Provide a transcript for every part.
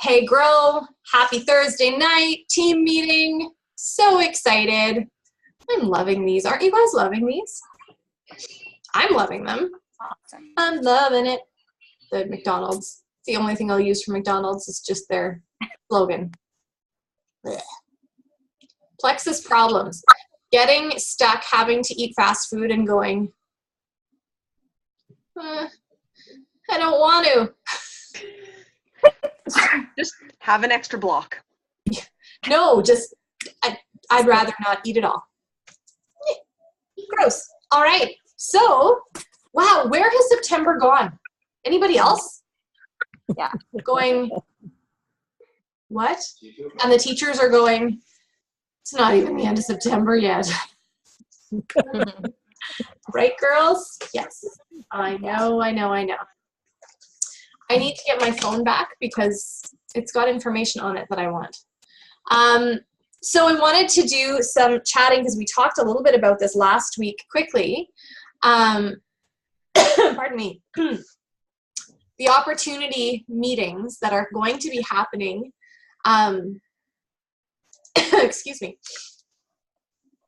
Hey Grow, happy Thursday night, team meeting. So excited. I'm loving these. Aren't you guys loving these? I'm loving them. Awesome. I'm loving it. The McDonald's. The only thing I'll use from McDonald's is just their slogan. Blech. Plexus problems. Getting stuck having to eat fast food and going, I don't want to. Just have an extra block. No, just, I'd rather not eat it all. Gross. All right. So, wow, where has September gone? Anybody else? Yeah. Going, what? And the teachers are going, it's not even the end of September yet. Right, girls? Yes. I know. I need to get my phone back because it's got information on it that I want. So I wanted to do some chatting because we talked a little bit about this last week quickly. Pardon me. The opportunity meetings that are going to be happening, excuse me,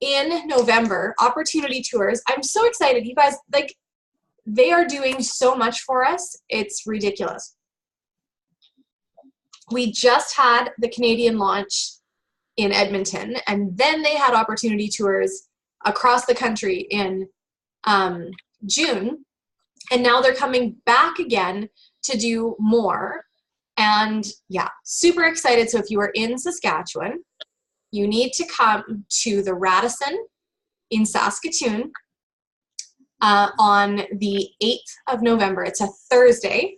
in November, opportunity tours. I'm so excited. You guys, like, they are doing so much for us. It's ridiculous. We just had the Canadian launch in Edmonton, and then they had opportunity tours across the country in June, and now they're coming back again to do more. And yeah, super excited. So if you are in Saskatchewan, you need to come to the Radisson in Saskatoon on the 8th of November. It's a Thursday.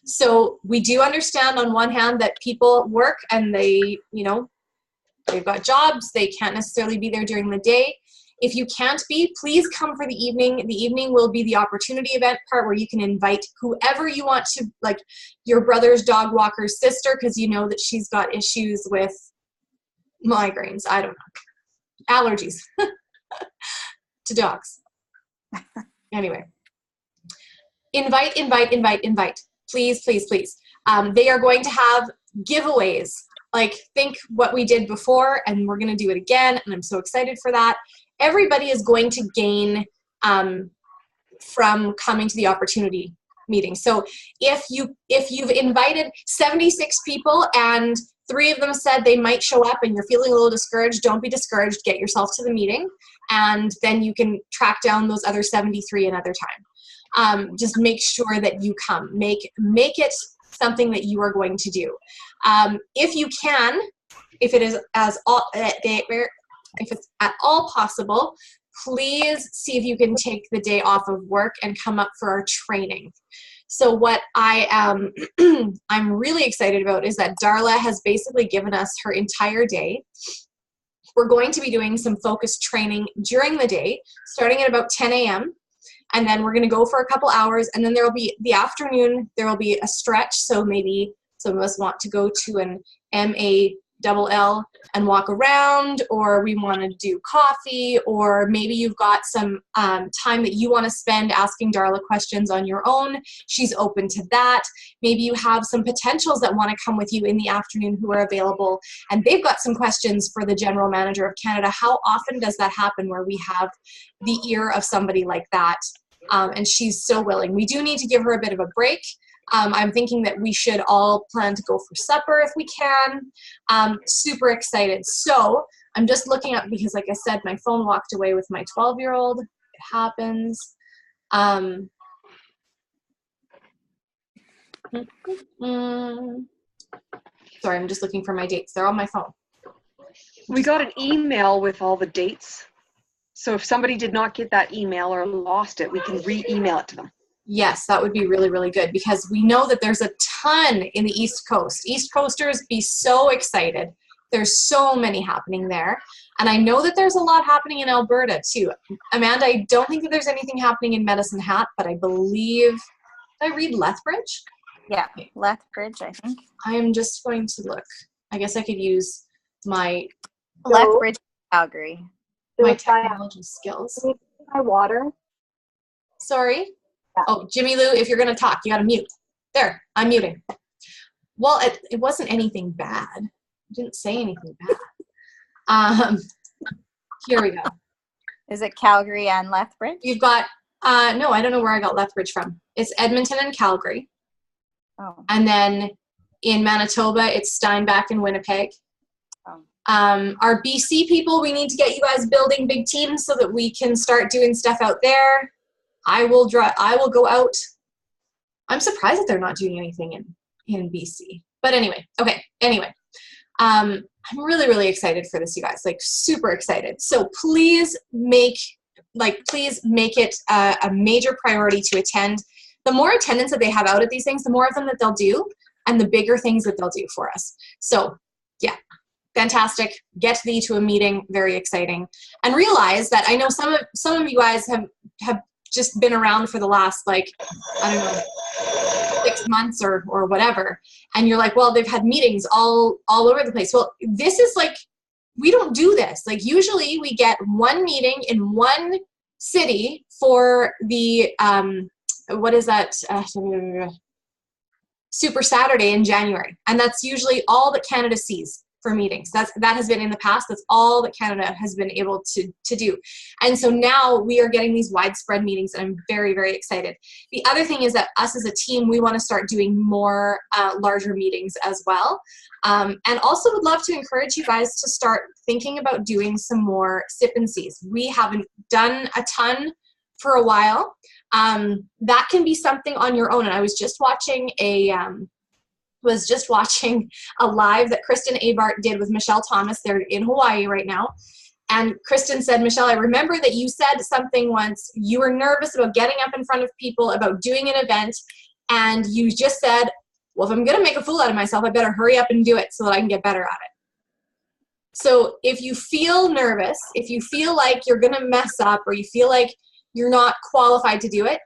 So we do understand on one hand that people work and they, you know, they've got jobs. They can't necessarily be there during the day. If you can't be, please come for the evening. The evening will be the opportunity event part where you can invite whoever you want to, like your brother's dog walker's sister, because you know that she's got issues with migraines. I don't know. Allergies to dogs. Anyway. Invite. Please, please, please. They are going to have giveaways. Like, think what we did before, and we're going to do it again, and I'm so excited for that. Everybody is going to gain from coming to the opportunity meeting. So if you've invited 76 people and 3 of them said they might show up and you're feeling a little discouraged, don't be discouraged. Get yourself to the meeting, and then you can track down those other 73 another time. Just make sure that you come. Make it something that you are going to do. If you can, if it is if it's at all possible, please see if you can take the day off of work and come up for our training. So what I'm really excited about is that Darla has basically given us her entire day. We're going to be doing some focused training during the day, starting at about 10 a.m. And then we're going to go for a couple hours, and then there will be the afternoon, there will be a stretch. So maybe some of us want to go to an MALL and walk around, or we want to do coffee, or maybe you've got some time that you want to spend asking Darla questions on your own. She's open to that. Maybe you have some potentials that want to come with you in the afternoon who are available, and they've got some questions for the General Manager of Canada. How often does that happen where we have the ear of somebody like that? And she's so willing. We do need to give her a bit of a break. I'm thinking that we should all plan to go for supper if we can. Super excited. So I'm just looking up because, like I said, my phone walked away with my 12-year-old. It happens. Sorry, I'm just looking for my dates. They're on my phone. We got an email with all the dates. So if somebody did not get that email or lost it, we can re-email it to them. Yes, that would be really, really good because we know that there's a ton in the East Coast. East Coasters, be so excited. There's so many happening there. And I know that there's a lot happening in Alberta too. Amanda, I don't think that there's anything happening in Medicine Hat, but I believe, did I read Lethbridge? Yeah, Lethbridge, I think. I am just going to look. I guess I could use my Lethbridge, Calgary. My technology skills. Can you see my water? Sorry? Yeah. Oh, Jimmy Lou, if you're going to talk, you got to mute. There, I'm muting. Well, it wasn't anything bad. I didn't say anything bad. Here we go. Is it Calgary and Lethbridge? You've got, no, I don't know where I got Lethbridge from. It's Edmonton and Calgary. Oh. And then in Manitoba, it's Steinbach and Winnipeg. Oh. Our BC people, we need to get you guys building big teams so that we can start doing stuff out there. I will go out. I'm surprised that they're not doing anything in BC. But anyway, okay, anyway. I'm really, really excited for this, you guys, like super excited. So please make it a major priority to attend. The more attendance that they have out at these things, the more of them that they'll do and the bigger things that they'll do for us. So yeah, fantastic. Get thee to a meeting, very exciting. And realize that I know some of you guys have just been around for the last, like, I don't know, 6 months or whatever, and you're like, well, they've had meetings all over the place. Well, this is like, we don't do this. Like, usually we get one meeting in one city for the what is that, Super Saturday in January, and that's usually all that Canada sees for meetings. That has been in the past. That's all that Canada has been able to do. And so now we are getting these widespread meetings, and I'm very, very excited. The other thing is that us as a team, we want to start doing more larger meetings as well. And also would love to encourage you guys to start thinking about doing some more sip and sees. We haven't done a ton for a while. That can be something on your own. And I was just watching a live that Kristen Abart did with Michelle Thomas. They're in Hawaii right now. And Kristen said, Michelle, I remember that you said something once. You were nervous about getting up in front of people, about doing an event. And you just said, well, if I'm going to make a fool out of myself, I better hurry up and do it so that I can get better at it. So if you feel nervous, if you feel like you're going to mess up, or you feel like you're not qualified to do it,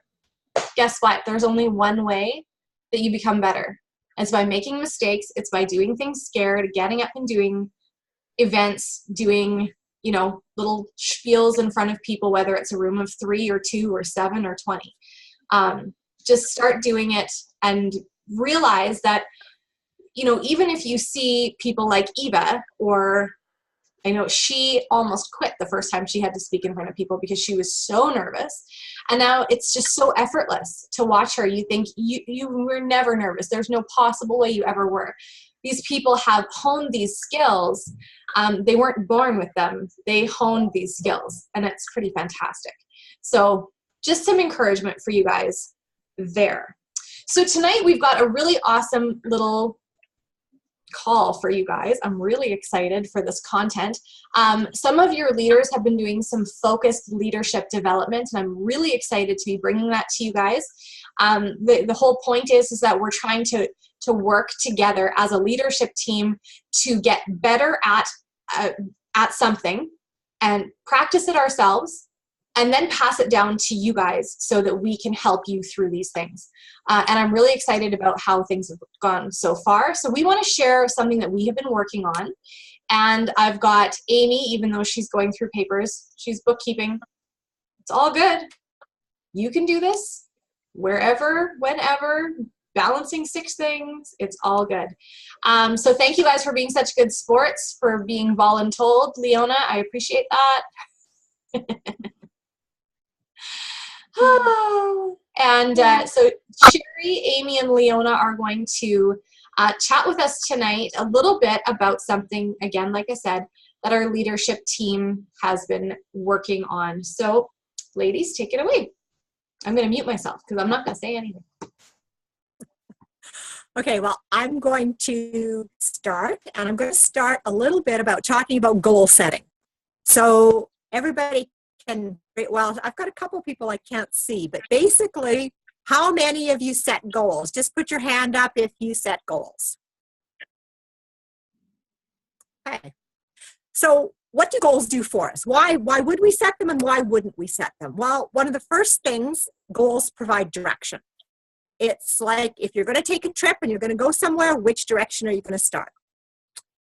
guess what? There's only one way that you become better. It's by making mistakes. It's by doing things scared, getting up and doing events, doing, little spiels in front of people, whether it's a room of 3 or 2 or 7 or 20. Just start doing it and realize that, even if you see people like Eva, or I know she almost quit the first time she had to speak in front of people because she was so nervous. And now it's just so effortless to watch her. You think you were never nervous. There's no possible way you ever were. These people have honed these skills. They weren't born with them. They honed these skills, and it's pretty fantastic. So just some encouragement for you guys there. So tonight we've got a really awesome little call for you guys. I'm really excited for this content. Some of your leaders have been doing some focused leadership development, and I'm really excited to be bringing that to you guys. The whole point is that we're trying to work together as a leadership team to get better at something and practice it ourselves, and then pass it down to you guys so that we can help you through these things. And I'm really excited about how things have gone so far. So we want to share something that we have been working on. And I've got Amy, even though she's going through papers, she's bookkeeping. It's all good. You can do this wherever, whenever, balancing 6 things. It's all good. So thank you guys for being such good sports, for being voluntold. Leona, I appreciate that. And so Sherry, Amy, and Leona are going to chat with us tonight a little bit about something, again, like I said, that our leadership team has been working on. So ladies, take it away. I'm going to mute myself because I'm not going to say anything. Okay, well, I'm going to start, and I'm going to start a little bit about talking about goal setting. So everybody can, well, I've got a couple people I can't see, but basically, how many of you set goals? Just put your hand up if you set goals. Okay. So what do goals do for us? Why would we set them, and why wouldn't we set them? Well, one of the first things, goals provide direction. It's like if you're going to take a trip and you're going to go somewhere, which direction are you going to start?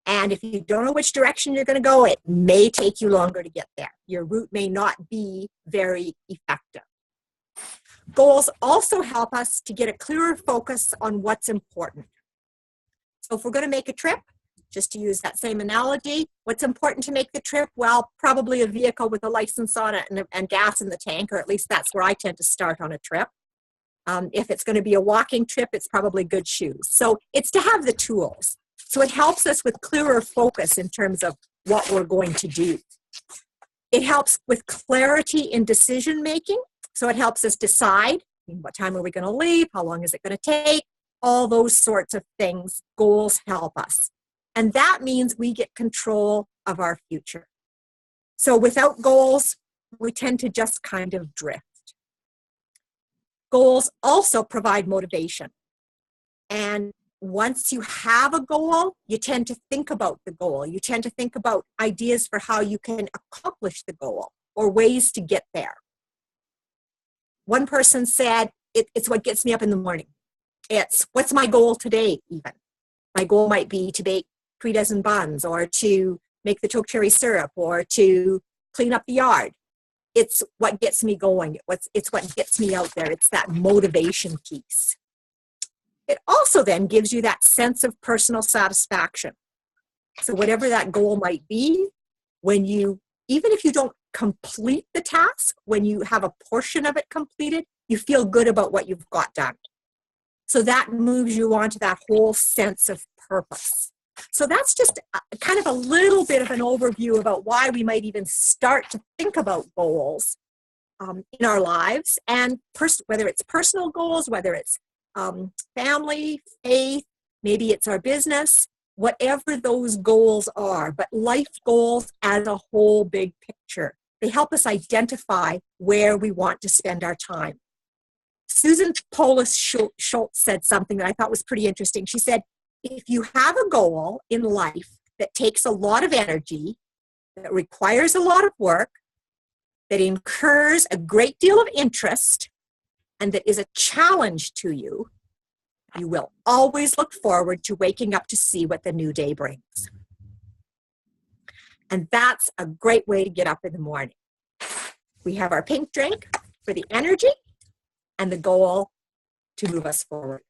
And if you don't know which direction you're going to go, it may take you longer to get there. Your route may not be very effective. Goals also help us to get a clearer focus on what's important. So if we're going to make a trip, just to use that same analogy, what's important to make the trip? Well, probably a vehicle with a license on it and gas in the tank, or at least that's where I tend to start on a trip. If it's going to be a walking trip, it's probably good shoes. So it's to have the tools. So it helps us with clearer focus in terms of what we're going to do. It helps with clarity in decision making. So it helps us decide what time are we going to leave, how long is it going to take, all those sorts of things. Goals help us. And that means we get control of our future. So without goals, we tend to just kind of drift. Goals also provide motivation. And once you have a goal, you tend to think about the goal. You tend to think about ideas for how you can accomplish the goal or ways to get there. One person said, it's what gets me up in the morning. It's what's my goal today even. My goal might be to bake 3 dozen buns or to make the choke cherry syrup or to clean up the yard. It's what gets me going. It's what gets me out there. It's that motivation piece. It also then gives you that sense of personal satisfaction. So whatever that goal might be, when you, even if you don't complete the task, when you have a portion of it completed, you feel good about what you've got done. So that moves you on to that whole sense of purpose. So that's just kind of a little bit of an overview about why we might even start to think about goals in our lives, and whether it's personal goals, whether it's family, faith, maybe it's our business, whatever those goals are, but life goals as a whole big picture. They help us identify where we want to spend our time. Susan Polis Schultz said something that I thought was pretty interesting. She said, if you have a goal in life that takes a lot of energy, that requires a lot of work, that incurs a great deal of interest, and that is a challenge to you, you will always look forward to waking up to see what the new day brings. And that's a great way to get up in the morning. We have our pink drink for the energy and the goal to move us forward.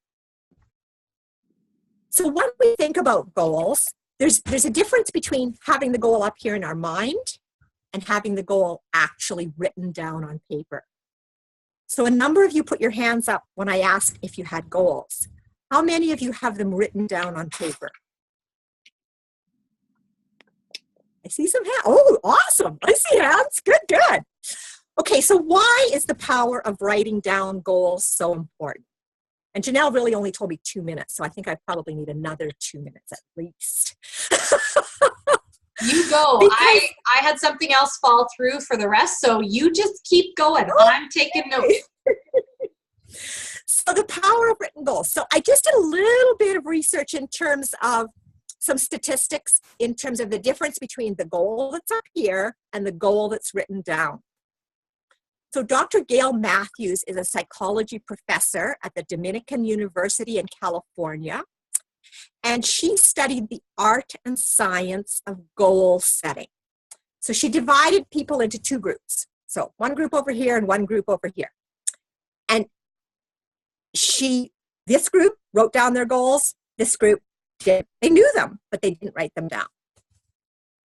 So when we think about goals, there's a difference between having the goal up here in our mind and having the goal actually written down on paper. So a number of you put your hands up when I asked if you had goals. How many of you have them written down on paper? I see some hands. Oh, awesome. I see hands. Good, good. Okay, so why is the power of writing down goals so important? And Janelle really only told me 2 minutes, so I think I probably need another 2 minutes at least. You go. Because I had something else fall through for the rest, so you just keep going. I'm taking notes. So the power of written goals. So I just did a little bit of research in terms of some statistics in terms of the difference between the goal that's up here and the goal that's written down. So Dr. Gail Matthews is a psychology professor at the Dominican University in California, and she studied the art and science of goal setting. So she divided people into 2 groups. So one group over here and one group over here. And this group wrote down their goals, this group didn't. They knew them, but they didn't write them down.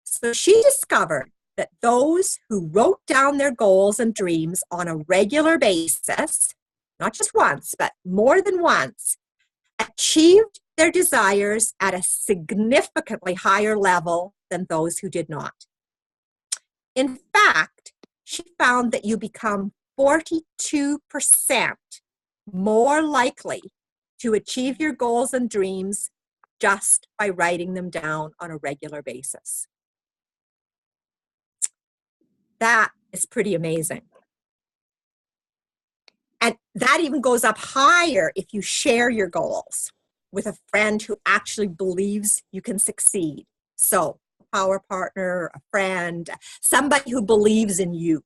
So she discovered that those who wrote down their goals and dreams on a regular basis, not just once, but more than once, achieved their desires at a significantly higher level than those who did not. In fact, she found that you become 42% more likely to achieve your goals and dreams just by writing them down on a regular basis. That is pretty amazing. And that even goes up higher if you share your goals with a friend who actually believes you can succeed. So, a power partner, a friend, somebody who believes in you.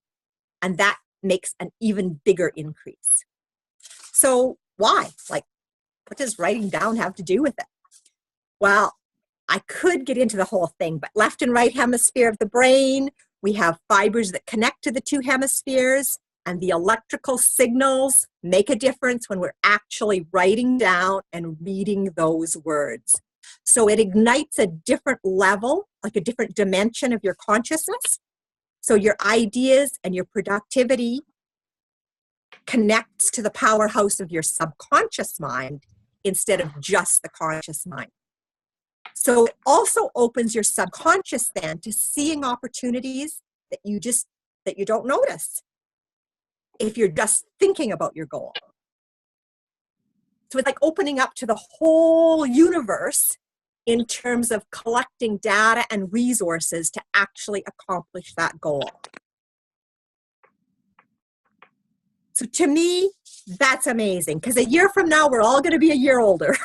And that makes an even bigger increase. So, why? Like, what does writing down have to do with it? Well, I could get into the whole thing, but left and right hemisphere of the brain, we have fibers that connect to the 2 hemispheres, and the electrical signals make a difference when we're actually writing down and reading those words. So it ignites a different level, like a different dimension of your consciousness. So your ideas and your productivity connects to the powerhouse of your subconscious mind instead of just the conscious mind. So it also opens your subconscious then to seeing opportunities that you don't notice if you're just thinking about your goal. So it's like opening up to the whole universe in terms of collecting data and resources to actually accomplish that goal. So to me, that's amazing, because a year from now, we're all going to be a year older.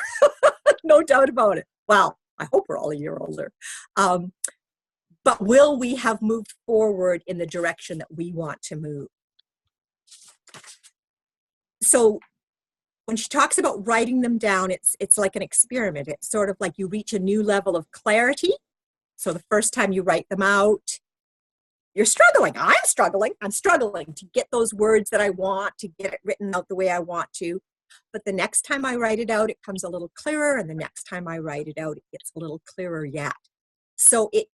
No doubt about it. Well, I hope we're all a year older. But will we have moved forward in the direction that we want to move? So when she talks about writing them down, it's like an experiment. It's sort of like you reach a new level of clarity. So the first time you write them out, you're struggling. I'm struggling to get those words that I want, to get it written out the way I want to. But the next time I write it out, it comes a little clearer. And the next time I write it out, it gets a little clearer yet. So it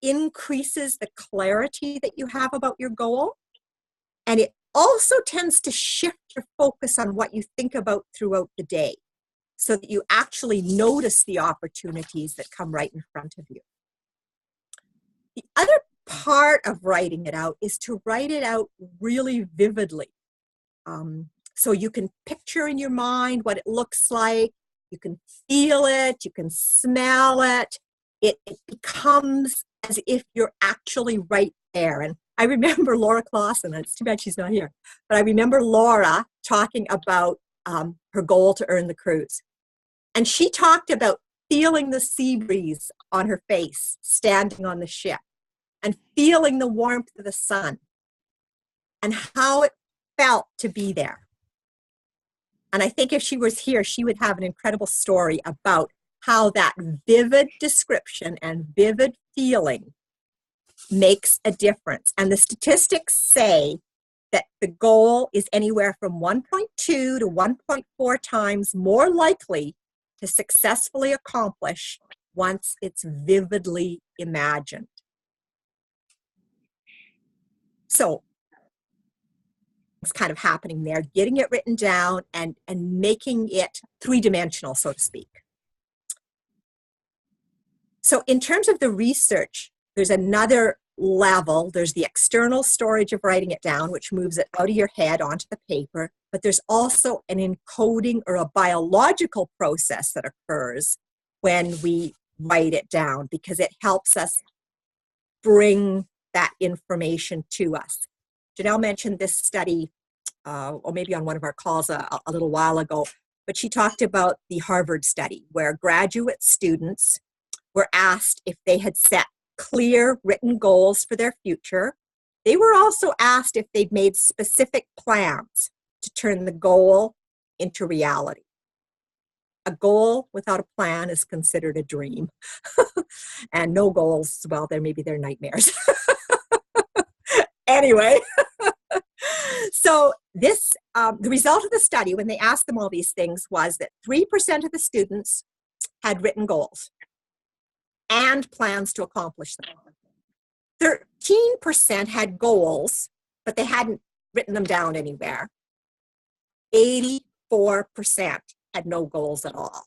increases the clarity that you have about your goal. And it also tends to shift your focus on what you think about throughout the day, so that you actually notice the opportunities that come right in front of you. The other part of writing it out is to write it out really vividly. So you can picture in your mind what it looks like, you can feel it, you can smell it. It becomes as if you're actually right there. And I remember Laura Clausen, it's too bad she's not here, but I remember Laura talking about her goal to earn the cruise. And she talked about feeling the sea breeze on her face, standing on the ship, and feeling the warmth of the sun, and how it felt to be there. And I think if she was here, she would have an incredible story about how that vivid description and vivid feeling makes a difference. And the statistics say that the goal is anywhere from 1.2 to 1.4 times more likely to successfully accomplish once it's vividly imagined. So it's kind of happening there, getting it written down and making it three-dimensional, so to speak. So in terms of the research, there's another level. There's the external storage of writing it down, which moves it out of your head onto the paper. But there's also an encoding or a biological process that occurs when we write it down, because it helps us bring that information to us. Janelle mentioned this study, or maybe on one of our calls a little while ago, but she talked about the Harvard study where graduate students were asked if they had set clear written goals for their future. They were also asked if they'd made specific plans to turn the goal into reality. A goal without a plan is considered a dream. And no goals, well, maybe they're nightmares. Anyway, so this, the result of the study, when they asked them all these things, was that 3% of the students had written goals and plans to accomplish them. 13% had goals, but they hadn't written them down anywhere. 84% had no goals at all.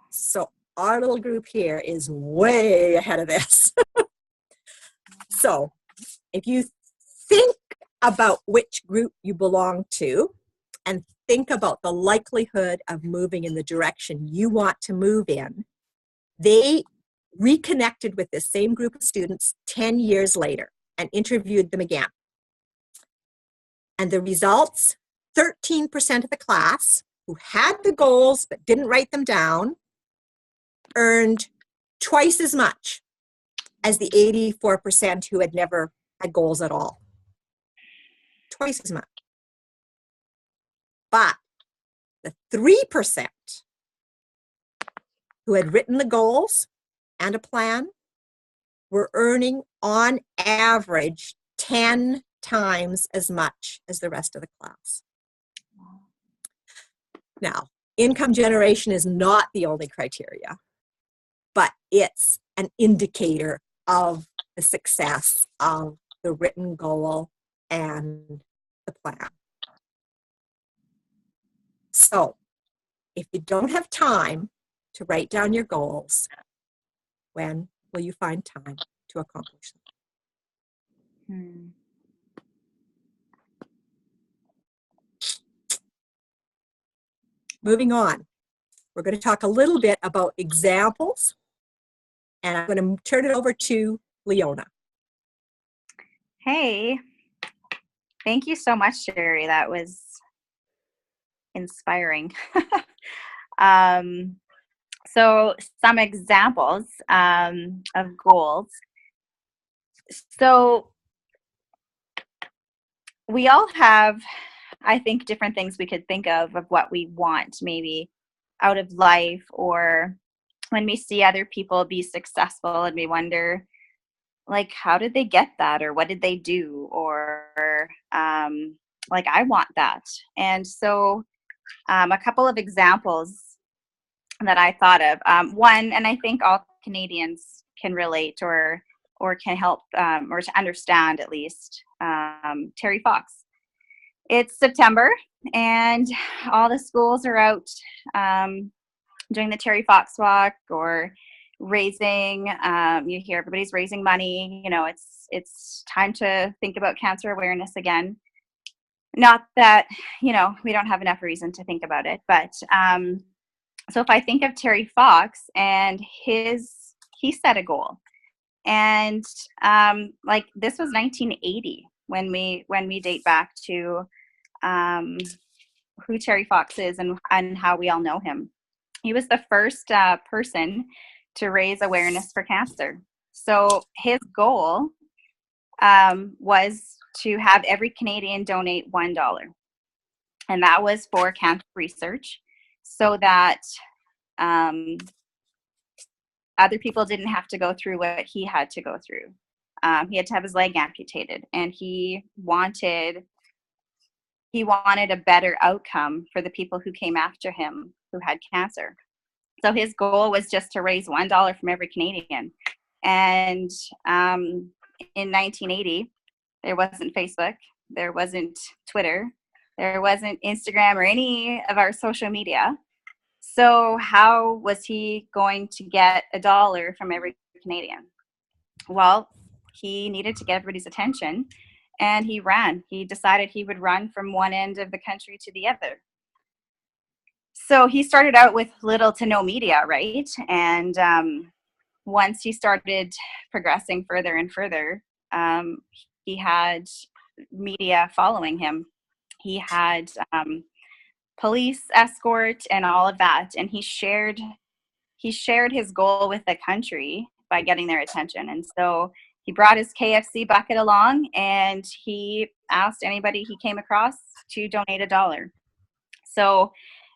So our little group here is way ahead of this. So if you think about which group you belong to and think about the likelihood of moving in the direction you want to move in, they reconnected with this same group of students 10 years later and interviewed them again. And the results, 13% of the class who had the goals but didn't write them down earned twice as much as the 84% who had never had goals at all. Twice as much. But the 3% who had written the goals and a plan were earning on average 10 times as much as the rest of the class. Now, income generation is not the only criteria. but it's an indicator of the success of the written goal and the plan. So if you don't have time to write down your goals, when will you find time to accomplish them? Moving on, we're going to talk a little bit about examples, and I'm going to turn it over to Leona. Hey, thank you so much, Sherry. That was inspiring. So some examples of goals. So we all have, I think, different things we could think of what we want maybe out of life, or when we see other people be successful and we wonder, like, how did they get that, or what did they do, or like, I want that. And so a couple of examples that I thought of. One, and I think all Canadians can relate or can help or to understand at least, Terry Fox. It's September and all the schools are out doing the Terry Fox walk or raising, you hear everybody's raising money. You know, it's time to think about cancer awareness again. Not that, you know, we don't have enough reason to think about it, but so if I think of Terry Fox and he set a goal, and like, this was 1980 when we date back to who Terry Fox is and how we all know him. He was the first person to raise awareness for cancer. So his goal was to have every Canadian donate $1, and that was for cancer research, so that other people didn't have to go through what he had to go through. He had to have his leg amputated, and he wanted a better outcome for the people who came after him who had cancer. So his goal was just to raise $1 from every Canadian. And in 1980, there wasn't Facebook, there wasn't Twitter, there wasn't Instagram or any of our social media. So how was he going to get $1 from every Canadian? Well, he needed to get everybody's attention, and he ran. He decided he would run from one end of the country to the other. So he started out with little to no media, right? And once he started progressing further and further, he had media following him. He had police escort and all of that, and he shared his goal with the country by getting their attention. And so he brought his KFC bucket along, and he asked anybody he came across to donate $1. So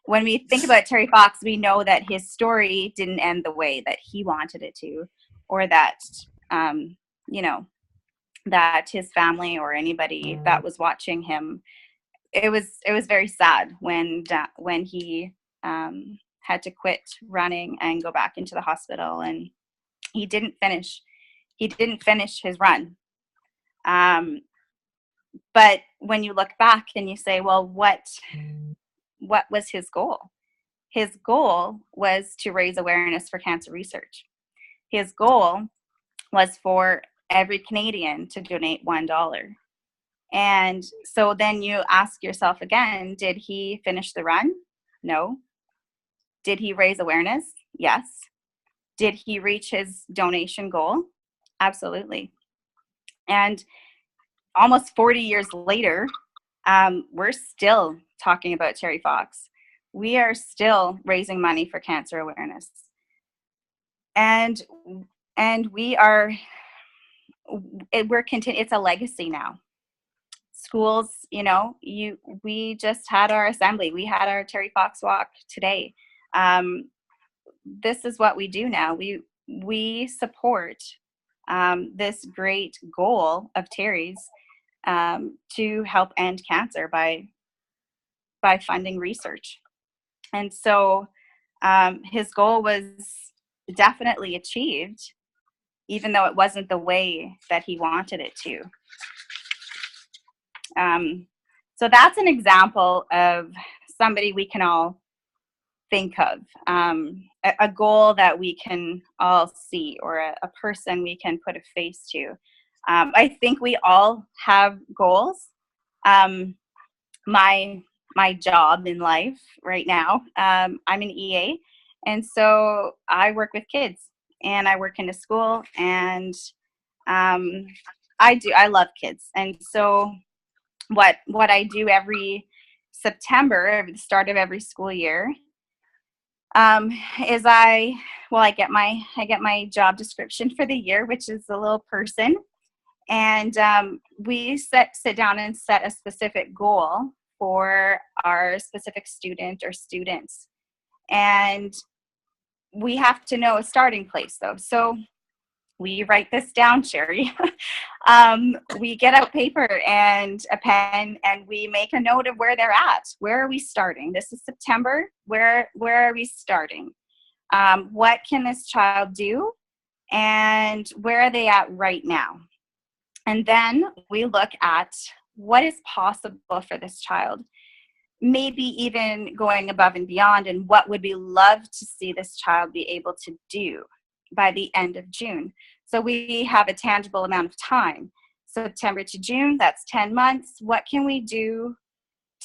when we think about Terry Fox, we know that his story didn't end the way that he wanted it to, or that you know, that his family or anybody that was watching him, it was very sad when he had to quit running and go back into the hospital, and he didn't finish his run. But when you look back and you say, well, what was his goal? His goal was to raise awareness for cancer research. His goal was for every Canadian to donate $1. And so then you ask yourself again, did he finish the run? No. Did he raise awareness? Yes. Did he reach his donation goal? Absolutely. And almost 40 years later, we're still talking about Terry Fox. We are still raising money for cancer awareness. And it's a legacy now. Schools, you know, we just had our assembly. We had our Terry Fox walk today. This is what we do now. We support this great goal of Terry's to help end cancer by funding research. And so his goal was definitely achieved, even though it wasn't the way that he wanted it to. So that's an example of somebody we can all think of, a goal that we can all see, or a person we can put a face to. I think we all have goals. My job in life right now, I'm an EA, and so I work with kids, and I work in a school, and I love kids. And so what I do every September, at the start of every school year, is I get my job description for the year, which is a little person, and we sit down and set a specific goal for our specific student or students, and we have to know a starting place though. So we write this down, Sherry. We get out paper and a pen, and we make a note of where they're at. Where are we starting? This is September. Where are we starting? What can this child do? And where are they at right now? And then we look at what is possible for this child, maybe even going above and beyond, and what would we love to see this child be able to do by the end of June. So we have a tangible amount of time. September to June, that's 10 months. What can we do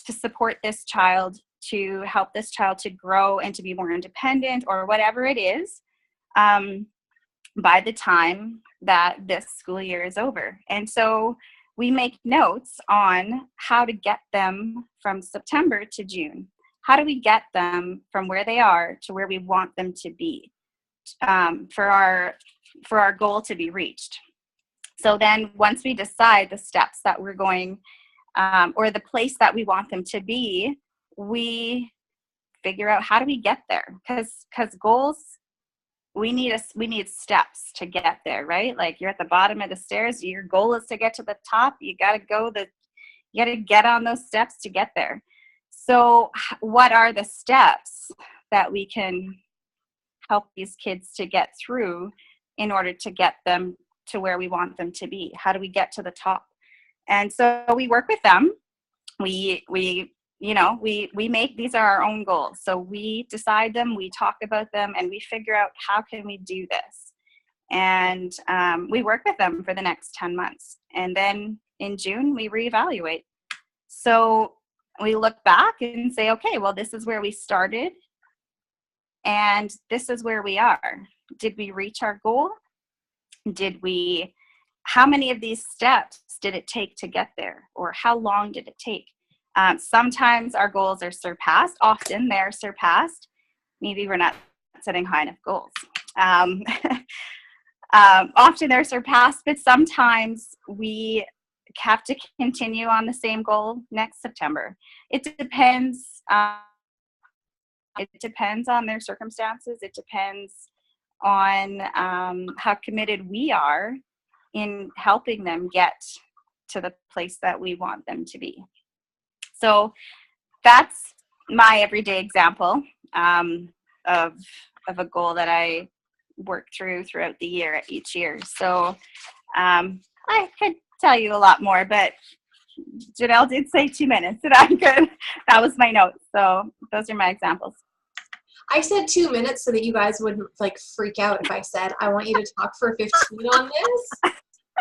to support this child, to help this child to grow and to be more independent, or whatever it is, by the time that this school year is over? And so we make notes on how to get them from September to June. How do we get them from where they are to where we want them to be, for our goal to be reached? So then once we decide the steps that we're going, or the place that we want them to be, we figure out how do we get there, because goals, we need steps to get there, right? Like, you're at the bottom of the stairs, your goal is to get to the top, you got to get on those steps to get there. So what are the steps that we can help these kids to get through in order to get them to where we want them to be? How do we get to the top? And so we work with them. We make, these are our own goals. So we decide them, we talk about them, and we figure out how can we do this. And we work with them for the next 10 months. And then in June, we reevaluate. So we look back and say, okay, well, this is where we started, and this is where we are. Did we reach our goal? How many of these steps did it take to get there? Or how long did it take? Sometimes our goals are surpassed. Often they're surpassed. Maybe we're not setting high enough goals. Often they're surpassed, but sometimes we have to continue on the same goal next September. It depends. It depends on their circumstances. It depends on how committed we are in helping them get to the place that we want them to be. So that's my everyday example of a goal that I work throughout the year, each year. So I could tell you a lot more, but Janelle did say 2 minutes, and I'm good. That was my notes. So those are my examples. I said 2 minutes so that you guys wouldn't freak out if I said, I want you to talk for 15 on this.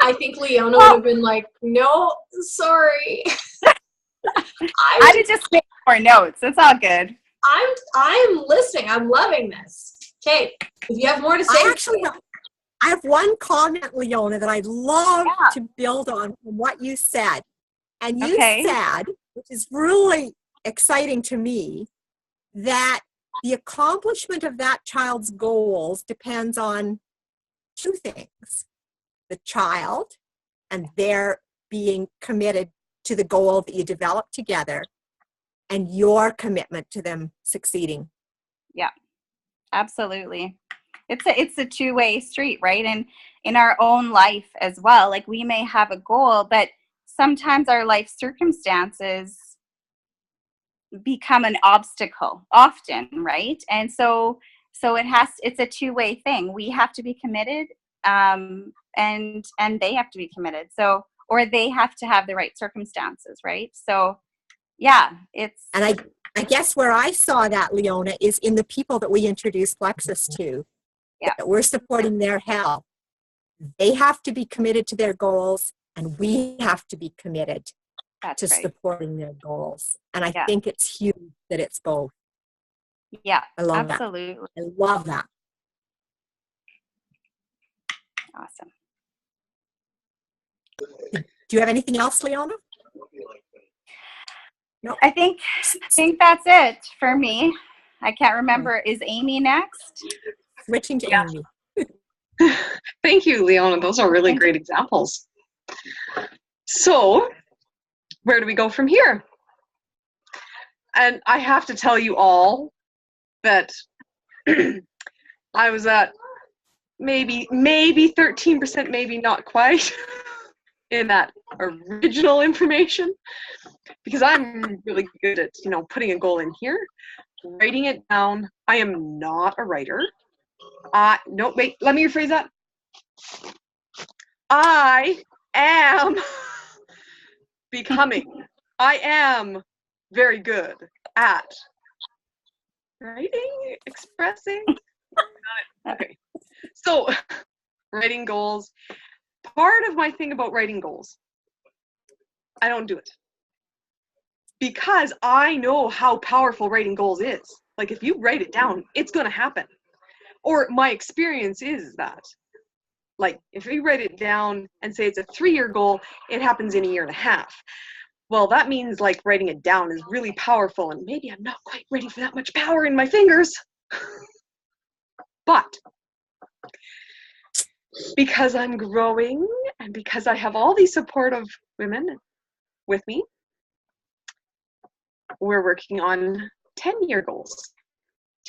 I think Leona would have been like, no, sorry. I did just make more notes. It's all good. I'm listening. I'm loving this. Okay, if you have more to say. I have one comment, Leona, that I'd love to build on from what you said. And you said, which is really exciting to me, that the accomplishment of that child's goals depends on two things: the child and their being committed to the goal that you developed together, and your commitment to them succeeding. Yeah, absolutely. It's a two-way street, right? And in our own life as well, like, we may have a goal, but sometimes our life circumstances become an obstacle often, right? And so So it's a two-way thing. We have to be committed, and they have to be committed. So, or they have to have the right circumstances, right? So, yeah, it's. And I guess where I saw that, Leona, is in the people that we introduced Lexus to. Yeah. That we're supporting their health. They have to be committed to their goals, and we have to be committed That's to right. supporting their goals. And I Yeah. think it's huge that it's both. Yeah, I love absolutely. that. I love that. Awesome. Do you have anything else, Leona? No. I think that's it for me. I can't remember. Is Amy next? Switching to Yeah. Amy. Thank you, Leona. Those are really great examples. So, where do we go from here? And I have to tell you all that I was at maybe 13%, maybe not quite, in that original information, because I'm really good at, putting a goal in here, writing it down. I am not a writer. No, wait, let me rephrase that. I am becoming. I am very good at writing, expressing. Okay. So, writing goals. Part of my thing about writing goals, I don't do it. Because I know how powerful writing goals is. Like, if you write it down, it's going to happen. Or my experience is that. Like, if you write it down and say it's a 3-year goal, it happens in a year and a half. Well, that means, like, writing it down is really powerful, and maybe I'm not quite ready for that much power in my fingers. But because I'm growing and because I have all these supportive women with me, we're working on 10-year goals,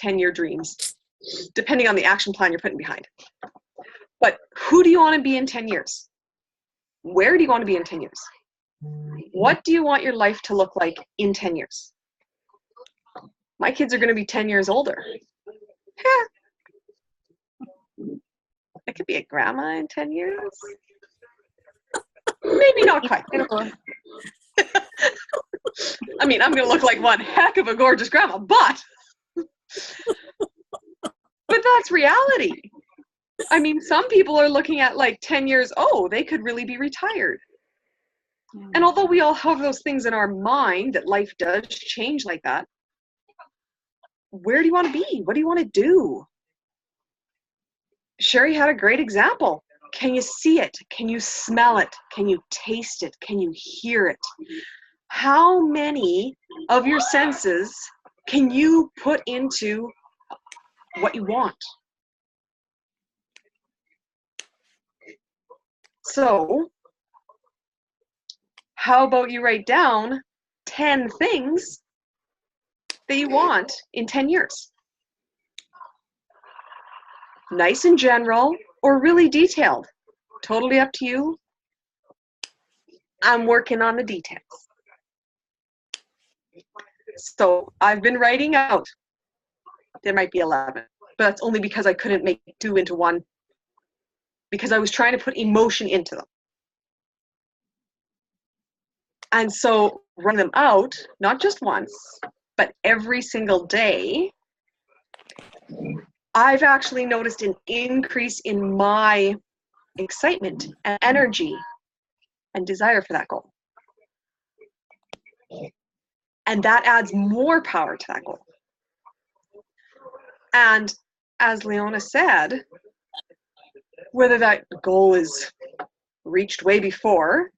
10-year dreams, depending on the action plan you're putting behind. But who do you want to be in 10 years? Where do you want to be in 10 years? What do you want your life to look like in 10 years? My kids are going to be 10 years older. I could be a grandma in 10 years. Maybe not quite. I mean, I'm going to look like one heck of a gorgeous grandma, but that's reality. I mean, some people are looking at like 10 years, they could really be retired. And although we all have those things in our mind that life does change like that, where do you want to be? What do you want to do? Sherry had a great example. Can you see it? Can you smell it? Can you taste it? Can you hear it? How many of your senses can you put into what you want? So, how about you write down 10 things that you want in 10 years? Nice and general or really detailed. Totally up to you. I'm working on the details. So I've been writing out. There might be 11, but that's only because I couldn't make 2 into 1, because I was trying to put emotion into them. And so writing them out, not just once, but every single day, I've actually noticed an increase in my excitement and energy and desire for that goal. And that adds more power to that goal. And as Leona said, whether that goal is reached way before,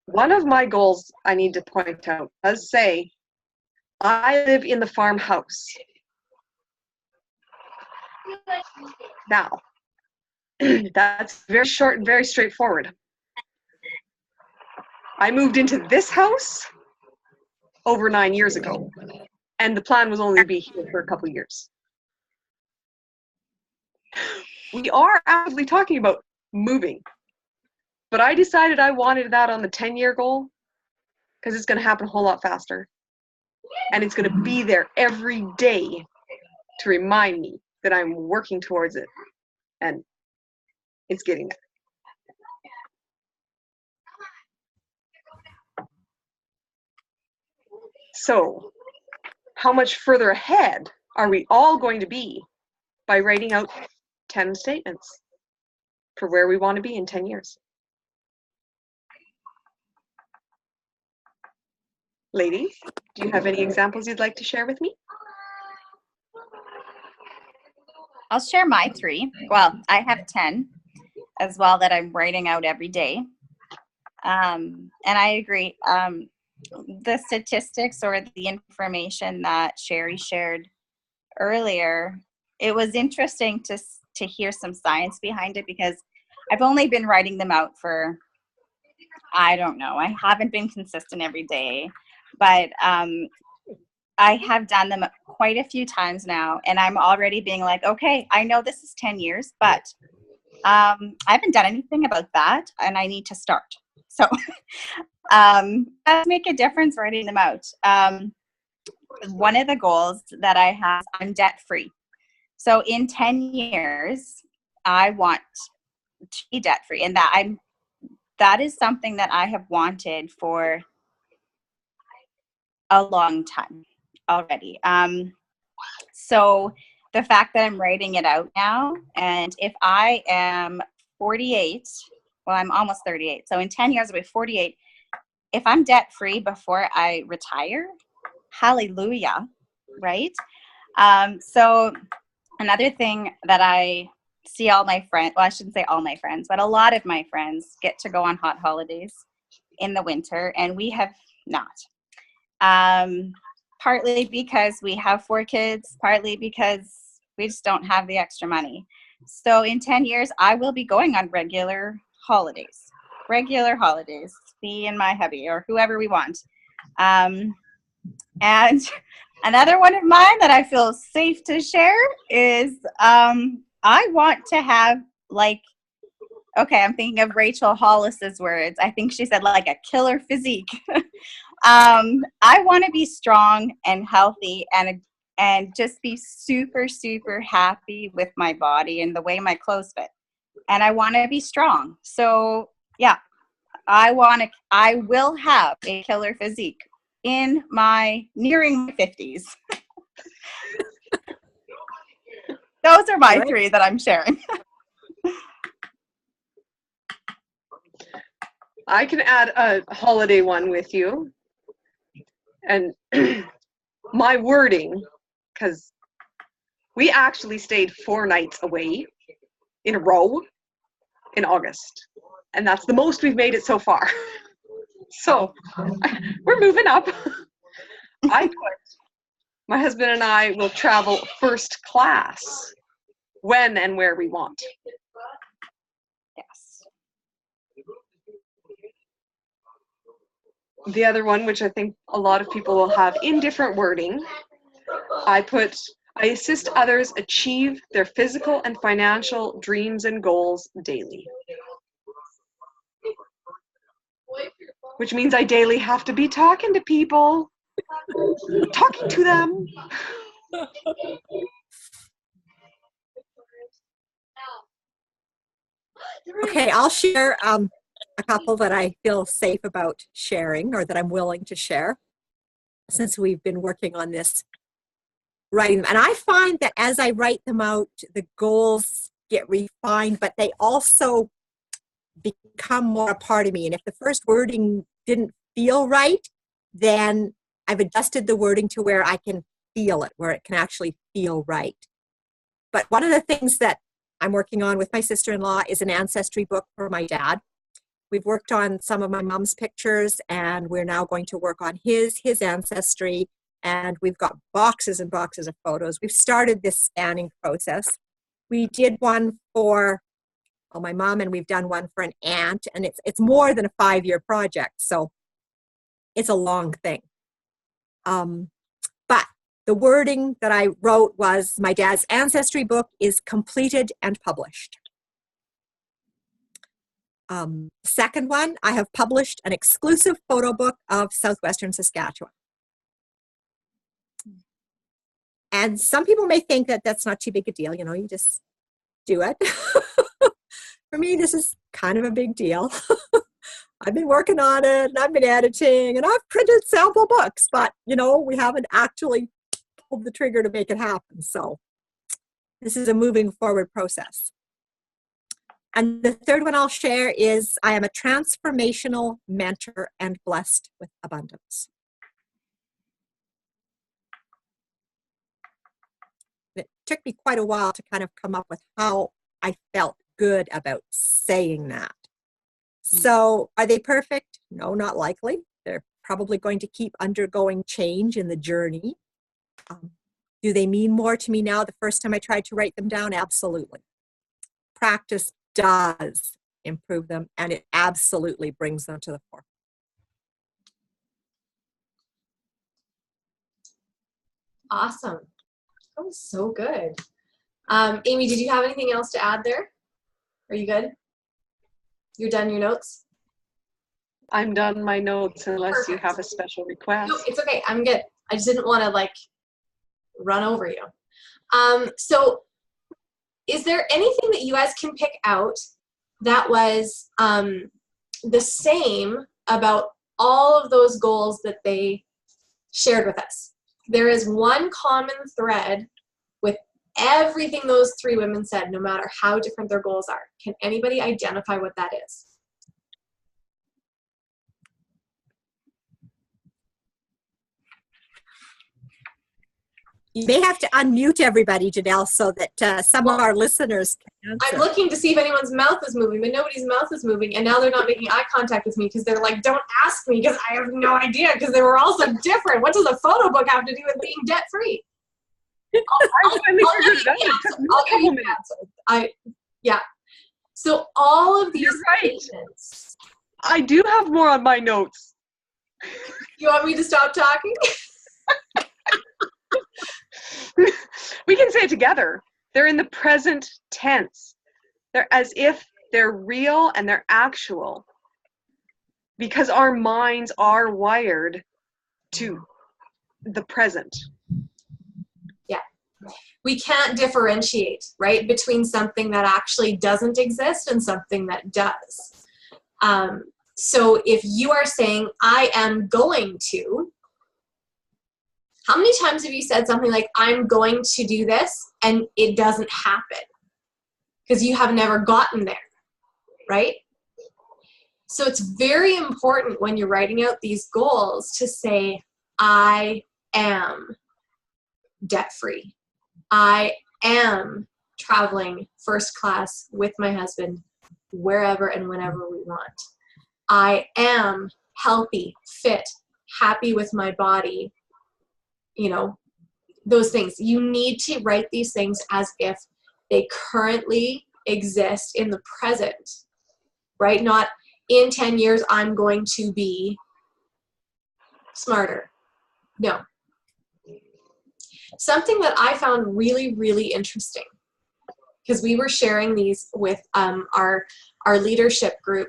one of my goals I need to point out does say, I live in the farmhouse. Now, that's very short and very straightforward. I moved into this house over 9 years ago, and the plan was only to be here for a couple of years. We are actively talking about moving, but I decided I wanted that on the 10-year goal because it's going to happen a whole lot faster, and it's going to be there every day to remind me that I'm working towards it, and it's getting there. So, how much further ahead are we all going to be by writing out 10 statements for where we want to be in 10 years? Ladies, do you have any examples you'd like to share with me? I'll share my 3. Well, I have 10 as well that I'm writing out every day. And I agree. The statistics or the information that Sherry shared earlier, it was interesting to hear some science behind it, because I've only been writing them out for, I don't know, I haven't been consistent every day, but I have done them quite a few times now, and I'm already being like, okay, I know this is 10 years, but I haven't done anything about that, and I need to start. So does make a difference writing them out. One of the goals that I have, I'm debt free. So in 10 years, I want to be debt free, and that is something that I have wanted for a long time already. So the fact that I'm writing it out now, and if I am 48, well, I'm almost 38. So in 10 years, I'll be 48. If I'm debt free before I retire, hallelujah, right? So another thing that I see all my friends, well, I shouldn't say all my friends, but a lot of my friends get to go on hot holidays in the winter, and we have not. Partly because we have 4 kids, partly because we just don't have the extra money. So in 10 years, I will be going on regular holidays, me and my hubby or whoever we want. And another one of mine that I feel safe to share is I want to have, like, okay, I'm thinking of Rachel Hollis's words. I think she said like a killer physique. I want to be strong and healthy and just be super, super happy with my body and the way my clothes fit. And I want to be strong. So yeah, I will have a killer physique in nearing my 50s. Those are my 3 that I'm sharing. I can add a holiday one with you. And my wording, because we actually stayed 4 nights away in a row in August. And that's the most we've made it so far. So we're moving up. I put, my husband and I will travel first class when and where we want. Yes. The other one, which I think a lot of people will have in different wording, I assist others achieve their physical and financial dreams and goals daily. Which means I daily have to be talking to people, talking to them. Okay, I'll share a couple that I feel safe about sharing, or that I'm willing to share, since we've been working on this writing. And I find that as I write them out, the goals get refined, but they also become more a part of me. And if the first wording didn't feel right, then I've adjusted the wording to where I can feel it, where it can actually feel right. But one of the things that I'm working on with my sister-in-law is an ancestry book for my dad. We've worked on some of my mom's pictures, and we're now going to work on his ancestry, and we've got boxes and boxes of photos. We've started this scanning process. We did one for my mom, and we've done one for an aunt, and it's more than a 5-year project, so it's a long thing. But the wording that I wrote was, my dad's ancestry book is completed and published. Second one, I have published an exclusive photo book of southwestern Saskatchewan. And some people may think that that's not too big a deal. You know, you just do it. For me, this is kind of a big deal. I've been working on it and I've been editing and I've printed sample books, but you know, we haven't actually pulled the trigger to make it happen. So this is a moving forward process. And the third one I'll share is I am a transformational mentor and blessed with abundance. It took me quite a while to kind of come up with how I felt good about saying that. So are they perfect? No, not likely. They're probably going to keep undergoing change in the journey. Do they mean more to me now the first time I tried to write them down? Absolutely. Practice does improve them, and it absolutely brings them to the fore. Awesome. That was so good. Amy, did you have anything else to add there? Are you good? You're done your notes? I'm done my notes unless Perfect. you have a special request. No, it's okay. I'm good. I just didn't want to like run over you. So is there anything that you guys can pick out that was the same about all of those goals that they shared with us? There is one common thread with everything those three women said, no matter how different their goals are. Can anybody identify what that is? You may have to unmute everybody, Janelle, so that some of our listeners can answer. I'm looking to see if anyone's mouth is moving, but nobody's mouth is moving, and now they're not making eye contact with me because they're like, don't ask me because I have no idea because they were all so different. What does a photo book have to do with being debt-free? I'll give you the answer. Yeah. So all of these You're right. statements. I do have more on my notes. You want me to stop talking? We can say it together. They're in the present tense. They're as if they're real and they're actual. Because our minds are wired to the present. Yeah. We can't differentiate, right, between something that actually doesn't exist and something that does. So if you are saying, I am going to, how many times have you said something like, I'm going to do this, and it doesn't happen? Because you have never gotten there, right? So it's very important when you're writing out these goals to say, I am debt-free. I am traveling first class with my husband wherever and whenever we want. I am healthy, fit, happy with my body. You know, those things. You need to write these things as if they currently exist in the present, right? Not in 10 years, I'm going to be smarter. No. Something that I found really, really interesting, because we were sharing these with our leadership group,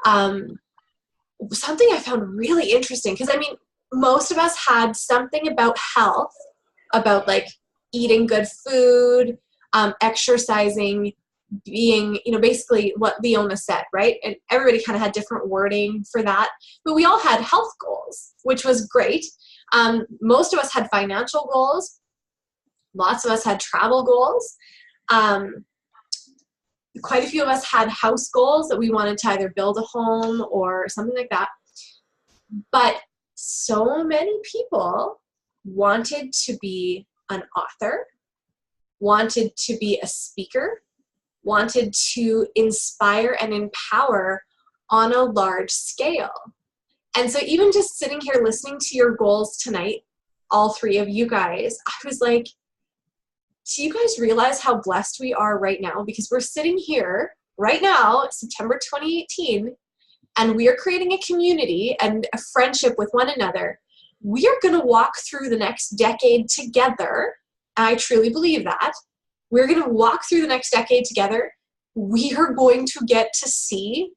something I found really interesting, because I mean, most of us had something about health, about like eating good food, exercising, being, you know, basically what Leona said, right? And everybody kind of had different wording for that, but we all had health goals, which was great. Most of us had financial goals. Lots of us had travel goals. Quite a few of us had house goals that we wanted to either build a home or something like that. But so many people wanted to be an author, wanted to be a speaker, wanted to inspire and empower on a large scale. And so even just sitting here listening to your goals tonight, all three of you guys, I was like, do you guys realize how blessed we are right now? Because we're sitting here right now, September 2018, and we are creating a community and a friendship with one another. We are going to walk through the next decade together. I truly believe that. We're going to walk through the next decade together. We are going to get to see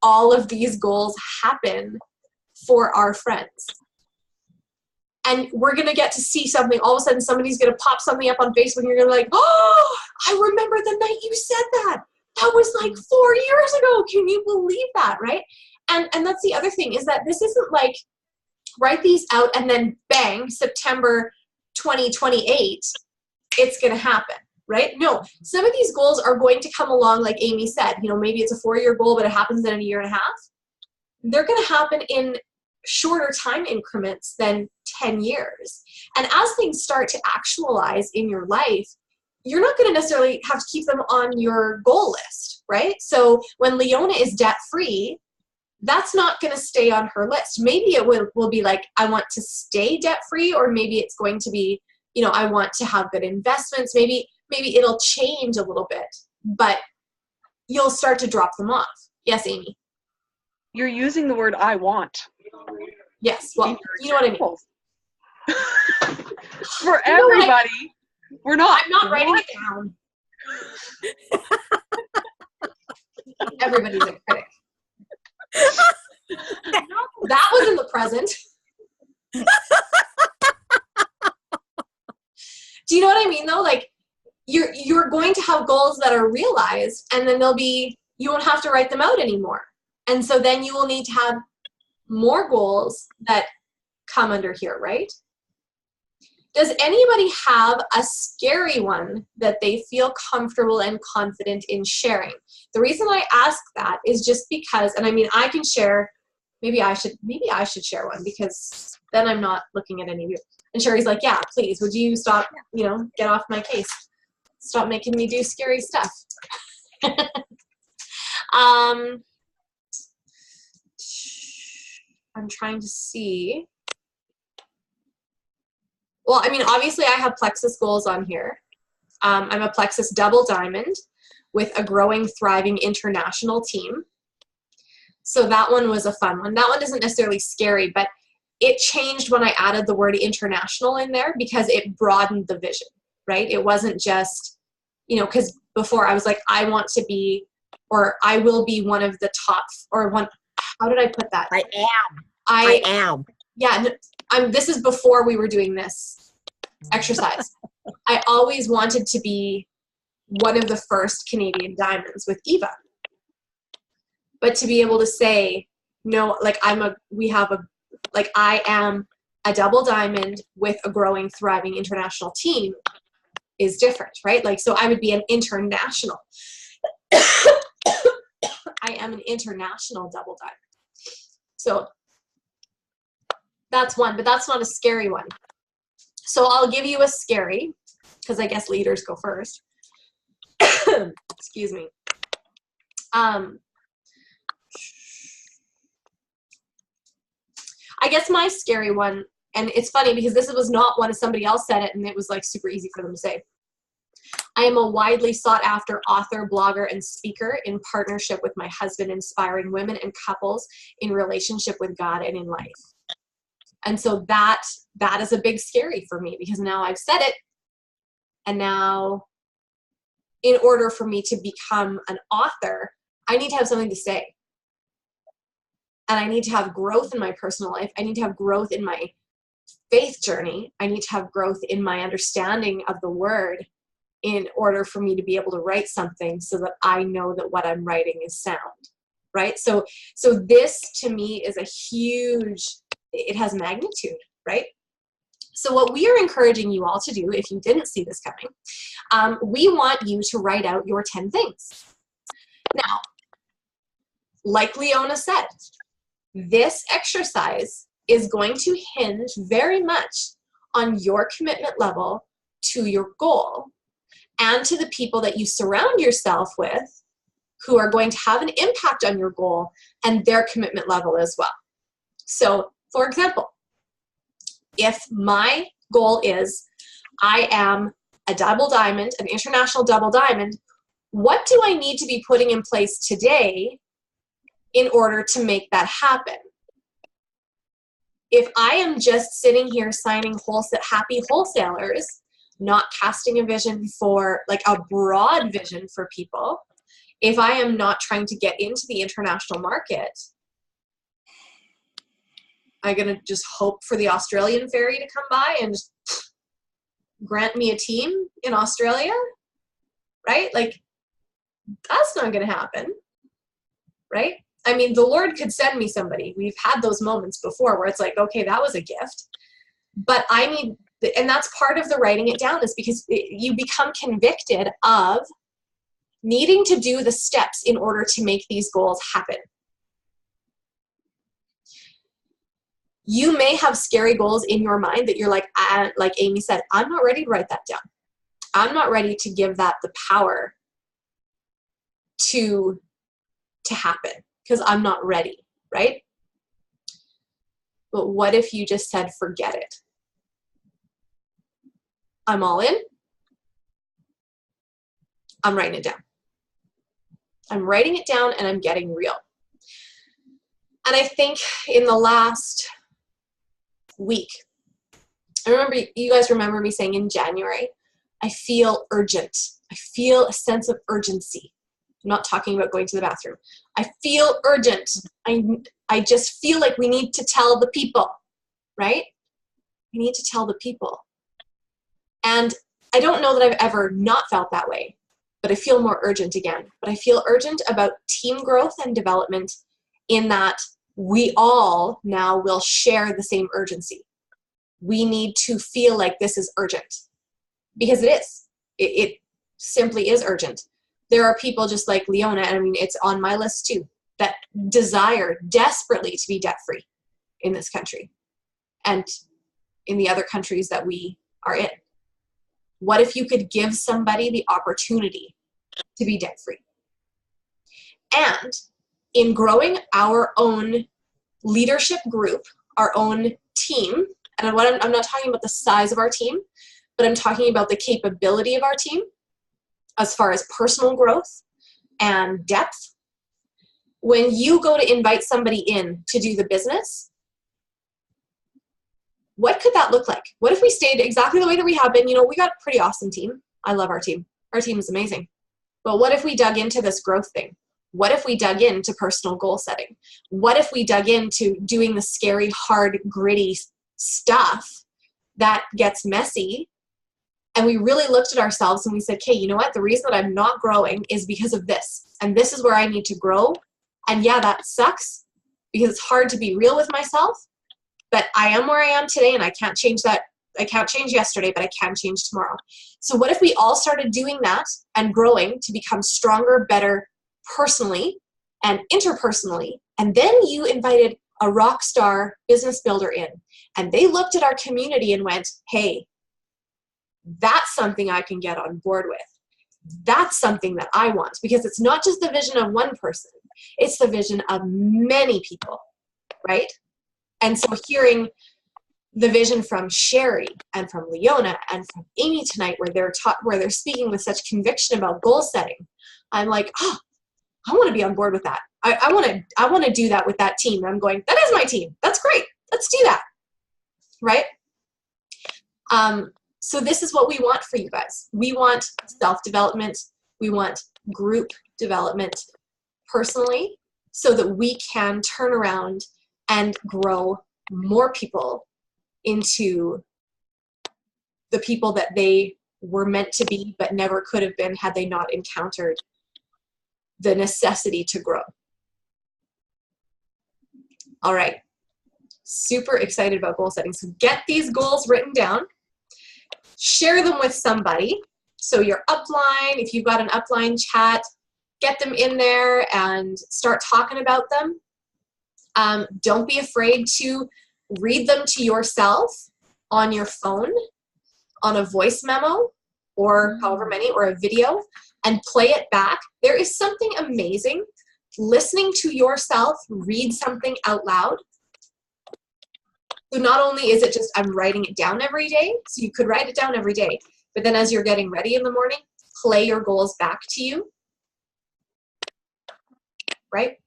all of these goals happen for our friends. and we're going to get to see something. All of a sudden, somebody's going to pop something up on Facebook, and you're going to be like, oh, I remember the night you said that. That was like 4 years ago. Can you believe that, right? And that's the other thing, is that this isn't like write these out and then bang, September 2028, it's going to happen, right? No, some of these goals are going to come along, like Amy said, you know, maybe it's a 4-year goal, but it happens in a year and a half. They're going to happen in shorter time increments than 10 years. And as things start to actualize in your life, you're not going to necessarily have to keep them on your goal list, right? So when Leona is debt-free, that's not going to stay on her list. Maybe it will be like, I want to stay debt-free, or maybe it's going to be, you know, I want to have good investments. Maybe it'll change a little bit, but you'll start to drop them off. Yes, Amy? You're using the word I want. Yes, well, you know what I mean. For everybody, we're not. I'm not writing it down. Everybody's a critic. That was in the present. Do you know what I mean, though? Like, you're going to have goals that are realized, and then you won't have to write them out anymore. And so then you will need to have more goals that come under here, right? Does anybody have a scary one that they feel comfortable and confident in sharing? The reason I ask that is just because, and I mean, I can share, maybe I should share one, because then I'm not looking at any of you. And Sherry's like, yeah, please, would you stop, you know, get off my case. Stop making me do scary stuff. I'm trying to see. Well, I mean, obviously I have Plexus goals on here. I'm a Plexus double diamond with a growing, thriving international team. So that one was a fun one. That one isn't necessarily scary, but it changed when I added the word international in there, because it broadened the vision, right? It wasn't just, you know, because before I was like, I want to be, or I will be one of the top, or one, how did I put that? I am. Yeah, this is before we were doing this exercise. I always wanted to be one of the first Canadian diamonds with Eva. But to be able to say, no, like I am a double diamond with a growing, thriving international team is different, right? Like, so I would be an international. I am an international double diamond. So that's one, but that's not a scary one. So I'll give you a scary, because I guess leaders go first. Excuse me. I guess my scary one, and it's funny because this was not one, somebody else said it, and it was like super easy for them to say. I am a widely sought after author, blogger, and speaker in partnership with my husband, inspiring women and couples in relationship with God and in life. And so that is a big scary for me, because now I've said it, and now in order for me to become an author, I need to have something to say. And I need to have growth in my personal life. I need to have growth in my faith journey. I need to have growth in my understanding of the word in order for me to be able to write something so that I know that what I'm writing is sound, right? So this to me is a huge, it has magnitude, right? So what we are encouraging you all to do, if you didn't see this coming, we want you to write out your 10 things. Now, like Leona said, this exercise is going to hinge very much on your commitment level to your goal and to the people that you surround yourself with who are going to have an impact on your goal and their commitment level as well. So, for example, if my goal is I am a double diamond, an international double diamond, what do I need to be putting in place today in order to make that happen? If I am just sitting here signing happy wholesalers, not casting a vision for, like a broad vision for people, if I am not trying to get into the international market, Am I going to just hope for the Australian fairy to come by and just grant me a team in Australia? Right? Like, that's not going to happen. Right? I mean, the Lord could send me somebody. We've had those moments before where it's like, okay, that was a gift. But I need, and that's part of the writing it down, is because you become convicted of needing to do the steps in order to make these goals happen. You may have scary goals in your mind that you're like Amy said, I'm not ready to write that down. I'm not ready to give that the power to happen because I'm not ready, right? But what if you just said, forget it? I'm all in. I'm writing it down. I'm writing it down and I'm getting real. And I think in the last week, you guys remember me saying in January, I feel urgent. I feel a sense of urgency. I'm not talking about going to the bathroom. I feel urgent. I just feel like we need to tell the people, right? We need to tell the people. And I don't know that I've ever not felt that way, but I feel more urgent again. But I feel urgent about team growth and development in that we all now will share the same urgency. We need to feel like this is urgent because it is. It simply is urgent. There are people just like Leona, and I mean, it's on my list too, that desire desperately to be debt-free in this country and in the other countries that we are in. What if you could give somebody the opportunity to be debt-free? And in growing our own leadership group, our own team, and I'm not talking about the size of our team, but I'm talking about the capability of our team as far as personal growth and depth. When you go to invite somebody in to do the business, what could that look like? What if we stayed exactly the way that we have been? You know, we got a pretty awesome team. I love our team. Our team is amazing. But what if we dug into this growth thing? What if we dug into personal goal setting? What if we dug into doing the scary, hard, gritty stuff that gets messy? And we really looked at ourselves and we said, okay, you know what? The reason that I'm not growing is because of this. And this is where I need to grow. And yeah, that sucks because it's hard to be real with myself. But I am where I am today and I can't change that. I can't change yesterday, but I can change tomorrow. So what if we all started doing that and growing to become stronger, better personally and interpersonally? And then you invited a rock star business builder in and they looked at our community and went, hey, that's something I can get on board with. That's something that I want, because it's not just the vision of one person. It's the vision of many people, right? And so hearing the vision from Sherry and from Leona and from Amy tonight, where they're speaking with such conviction about goal setting, I'm like, oh, I want to be on board with that. I want to do that with that team. And I'm going, that is my team. That's great. Let's do that, right? So this is what we want for you guys. We want self-development. We want group development personally so that we can turn around and grow more people into the people that they were meant to be but never could have been had they not encountered the necessity to grow. All right. Super excited about goal setting. So get these goals written down. Share them with somebody. So your upline, if you've got an upline chat, get them in there and start talking about them. Don't be afraid to read them to yourself on your phone, on a voice memo, or however many, or a video, and play it back. There is something amazing listening to yourself read something out loud. So not only is it just I'm writing it down every day, so you could write it down every day, but then as you're getting ready in the morning, play your goals back to you, right?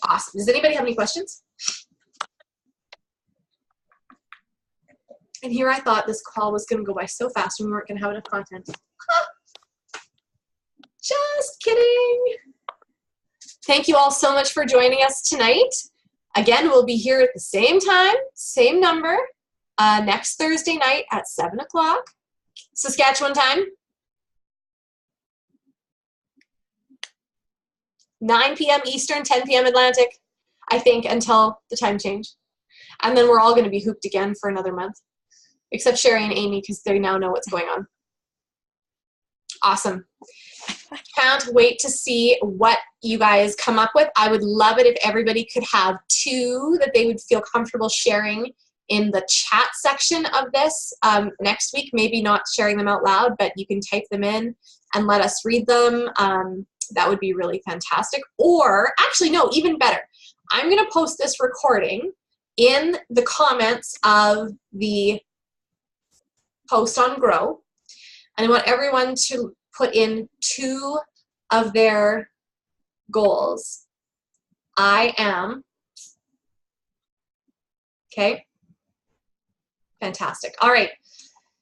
Awesome. Does anybody have any questions? And here I thought this call was going to go by so fast and we weren't going to have enough content. Just kidding. Thank you all so much for joining us tonight. Again, we'll be here at the same time, same number, next Thursday night at 7 o'clock. Saskatchewan time. 9 p.m. Eastern, 10 p.m. Atlantic, I think, until the time change. And then we're all going to be hooped again for another month, except Sherry and Amy, because they now know what's going on. Awesome. Can't wait to see what you guys come up with. I would love it if everybody could have 2 that they would feel comfortable sharing in the chat section of this next week. Maybe not sharing them out loud, but you can type them in and let us read them. That would be really fantastic. Or actually, no, even better. I'm going to post this recording in the comments of the post on Grow. And I want everyone to put in 2 of their goals. I am. Okay. Fantastic. All right.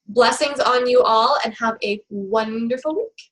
Blessings on you all and have a wonderful week.